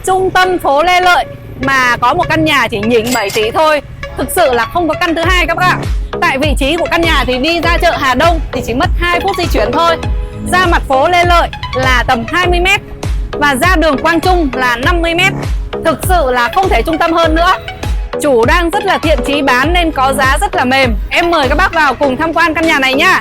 Trung tâm phố Lê Lợi mà có một căn nhà chỉ nhỉnh 7 tỷ thôi, thực sự là không có căn thứ hai các bác ạ. Tại vị trí của căn nhà thì đi ra chợ Hà Đông thì chỉ mất 2 phút di chuyển thôi. Ra mặt phố Lê Lợi là tầm 20 m và ra đường Quang Trung là 50 m. Thực sự là không thể trung tâm hơn nữa. Chủ đang rất là thiện chí bán nên có giá rất là mềm. Em mời các bác vào cùng tham quan căn nhà này nhá.